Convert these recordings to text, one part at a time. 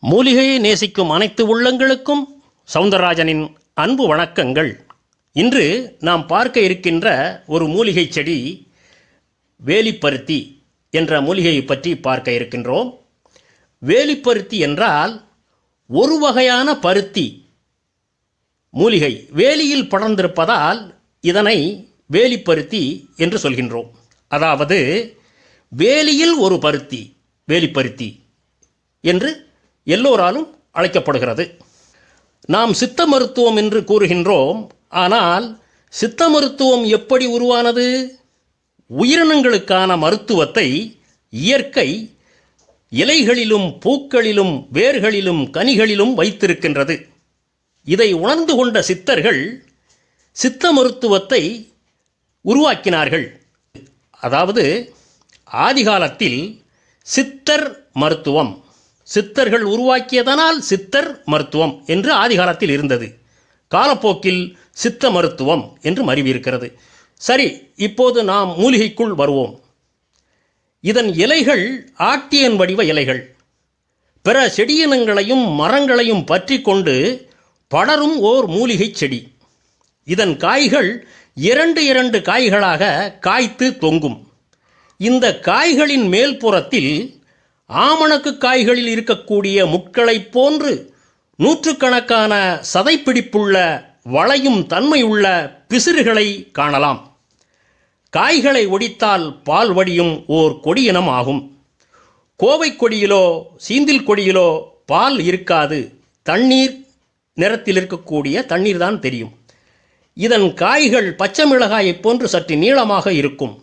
மூலிகையை நேசிக்கும் அனைத்து உள்ளங்களுக்கும் சவுந்தரராஜனின் அன்பு வணக்கங்கள். இன்று நாம் பார்க்க இருக்கின்ற ஒரு மூலிகை செடி வேலிப்பருத்தி என்ற மூலிகையை பற்றி பார்க்க இருக்கின்றோம். வேலிப்பருத்தி என்றால் ஒரு வகையான பருத்தி மூலிகை வேலியில் படர்ந்திருப்பதால் இதனை வேலிப்பருத்தி என்று சொல்கின்றோம். அதாவது வேலியில் ஒரு பருத்தி வேலிப்பருத்தி என்று எல்லோராலும் அழைக்கப்படுகிறது. நாம் சித்த மருத்துவம் என்று கூறுகின்றோம். ஆனால் சித்த மருத்துவம் எப்படி உருவானது? உயிரினங்களுக்கான மருத்துவத்தை இயற்கை இலைகளிலும் பூக்களிலும் வேர்களிலும் கனிகளிலும் வைத்திருக்கின்றது. இதை உணர்ந்து கொண்ட சித்தர்கள் சித்த மருத்துவத்தை உருவாக்கினார்கள். அதாவது ஆதிகாலத்தில் சித்தர் மருத்துவம், சித்தர்கள் உருவாக்கியதனால் சித்தர் மருத்துவம் என்று ஆதிகாலத்தில் இருந்தது. காலப்போக்கில் சித்த மருத்துவம் என்று மருவியிருக்கிறது. சரி, இப்போது நாம் மூலிகைக்குள் வருவோம். இதன் இலைகள் ஆட்டியன் வடிவ இலைகள் பிற செடியினங்களையும் மரங்களையும் பற்றி கொண்டு படரும் ஓர் மூலிகை செடி. இதன் காய்கள் இரண்டு காய்களாக காய்த்து தொங்கும். இந்த காய்களின் மேல்புறத்தில் ஆமணக்கு காய்களில் இருக்கக்கூடிய முட்களைப் போன்று நூற்றுக்கணக்கான சதைப்பிடிப்புள்ள வளையும் தன்மையுள்ள பிசிறுகளை காணலாம். காய்களை ஒடித்தால் பால் வடியும் ஓர் கொடியினம் ஆகும். கோவை கொடியிலோ சீந்தில் கொடியிலோ பால் இருக்காது. தண்ணீர் நிறத்தில் இருக்கக்கூடிய தண்ணீர் தான் தெரியும். இதன் காய்கள் பச்சை மிளகாயைப் போன்று சற்று நீளமாக இருக்கும்.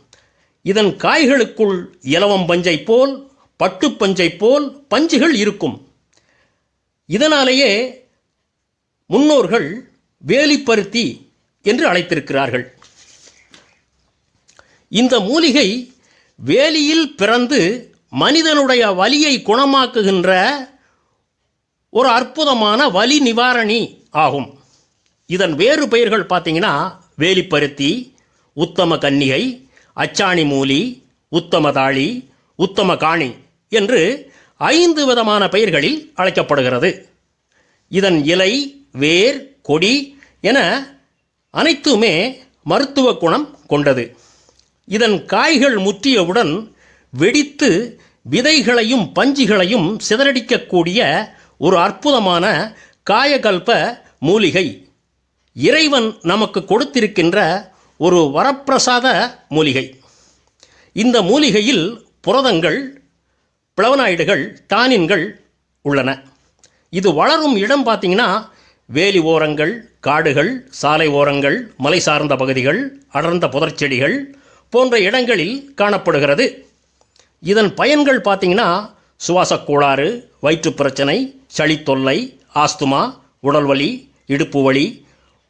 இதன் காய்களுக்குள் இலவம் பஞ்சை போல் பட்டு பஞ்சை போல் பஞ்சுகள் இருக்கும். இதனாலேயே முன்னோர்கள் வேலிப்பருத்தி என்று அழைத்திருக்கிறார்கள். இந்த மூலிகை வேலியில் பிறந்து மனிதனுடைய வலியை குணமாக்குகின்ற ஒரு அற்புதமான வலி நிவாரணி ஆகும். இதன் வேறு பெயர்கள் பார்த்தீங்கன்னா வேலிப்பருத்தி, உத்தம கன்னிகை, அச்சாணி மூலி, உத்தம தாளி, உத்தம காணி என்று 5 விதமான பெயர்களில் அழைக்கப்படுகிறது. இதன் இலை, வேர், கொடி என அனைத்துமே மருத்துவ குணம் கொண்டது. இதன் காய்கள் முற்றியவுடன் வெடித்து விதைகளையும் பஞ்சுகளையும் சிதறடிக்கக்கூடிய ஒரு அற்புதமான காயகல்ப மூலிகை. இறைவன் நமக்கு கொடுத்திருக்கின்ற ஒரு வரப்பிரசாத மூலிகை. இந்த மூலிகையில் புரதங்கள், பிளவனாய்டுகள், டானின்கள் உள்ளன. இது வளரும் இடம் பார்த்தீங்கன்னா வேலி ஓரங்கள், காடுகள், சாலை ஓரங்கள், மலை சார்ந்த பகுதிகள், அடர்ந்த புதர்ச்செடிகள் போன்ற இடங்களில் காணப்படுகிறது. இதன் பயன்கள் பார்த்தீங்கன்னா சுவாசக் கோளாறு, வயிற்றுப் பிரச்சனை, சளித்தொல்லை, ஆஸ்துமா, உடல்வலி, இடுப்பு வலி,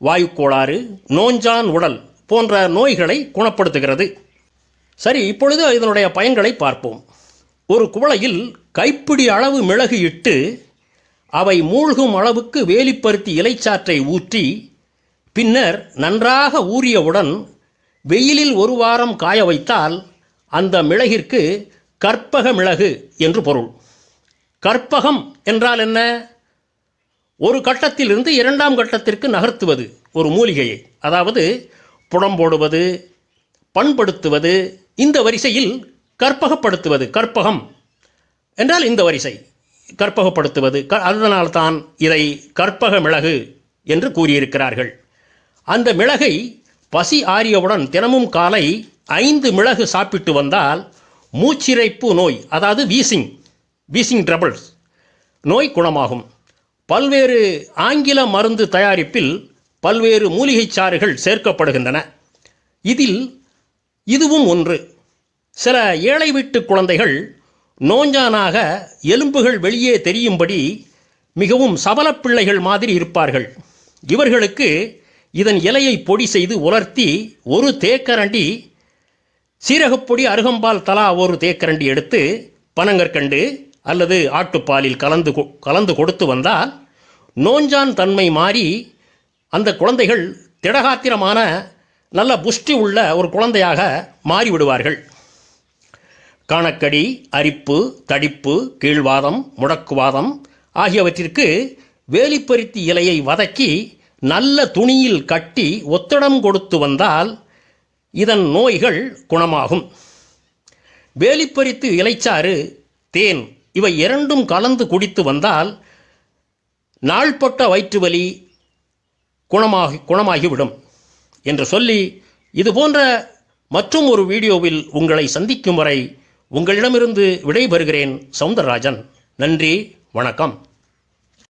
வாயுக்கோளாறு, நோஞ்சான் உடல் போன்ற நோய்களை குணப்படுத்துகிறது. சரி, இப்பொழுது இதனுடைய பயன்களை பார்ப்போம். ஒரு குவளையில் கைப்பிடி அளவு மிளகு இட்டு அவை மூழ்கும் அளவுக்கு வேலிப்பருத்தி இலைச்சாற்றை ஊற்றி பின்னர் நன்றாக ஊறியவுடன் வெயிலில் 1 வாரம் காய வைத்தால் அந்த மிளகிற்கு கற்பக மிளகு என்று பொருள். கற்பகம் என்றால் என்ன? ஒரு கட்டத்திலிருந்து 2ஆம் கட்டத்திற்கு நகர்த்துவது ஒரு மூலிகையை. அதாவது புடம்போடுவது, பண்படுத்துவது, இந்த வரிசையில் கற்பகப்படுத்துவது. கற்பகம் என்றால் இந்த வரிசை கற்பகப்படுத்துவது. அதனால்தான் இதை கற்பக மிளகு என்று கூறியிருக்கிறார்கள். அந்த மிளகை பசி ஆறியவுடன் தினமும் காலை 5 மிளகு சாப்பிட்டு வந்தால் மூச்சிறைப்பு நோய், அதாவது வீசிங் ட்ரபிள்ஸ் நோய் குணமாகும். பல்வேறு ஆங்கில மருந்து தயாரிப்பில் பல்வேறு மூலிகை சாறுகள் சேர்க்கப்படுகின்றன. இதில் இதுவும் ஒன்று. சில ஏழை வீட்டு குழந்தைகள் நோஞ்சானாக எலும்புகள் வெளியே தெரியும்படி மிகவும் சபல பிள்ளைகள் மாதிரி இருப்பார்கள். இவர்களுக்கு இதன் இலையை பொடி செய்து உலர்த்தி 1 தேக்கரண்டி சீரகப்பொடி, அருகம்பால் தலா 1 தேக்கரண்டி எடுத்து பனங்கற்கண்டு அல்லது ஆட்டுப்பாலில் கலந்து கொடுத்து வந்தால் நோஞ்சான் தன்மை மாறி அந்த குழந்தைகள் திடகாத்திரமான நல்ல புஷ்டி உள்ள ஒரு குழந்தையாக மாறிவிடுவார்கள். கணக்கடி, அரிப்பு, தடிப்பு, கீழ்வாதம், முடக்குவாதம், ஆகியவற்றிற்கு வேலிப்பருத்தி இலையை வதக்கி நல்ல துணியில் கட்டி ஒத்தடம் கொடுத்து வந்தால் இதன் நோய்கள் குணமாகும். வேலிப்பருத்தி இலைச்சாறு, தேன் இவை இரண்டும் கலந்து குடித்து வந்தால் நாள்பட்ட வயிற்று வலி குணமாகிவிடும் என்று சொல்லி, இதுபோன்ற மற்றும் ஒரு வீடியோவில் உங்களை சந்திக்கும் வரை உங்களிடமிருந்து விடைபெறுகிறேன். சௌந்தரராஜன். நன்றி, வணக்கம்.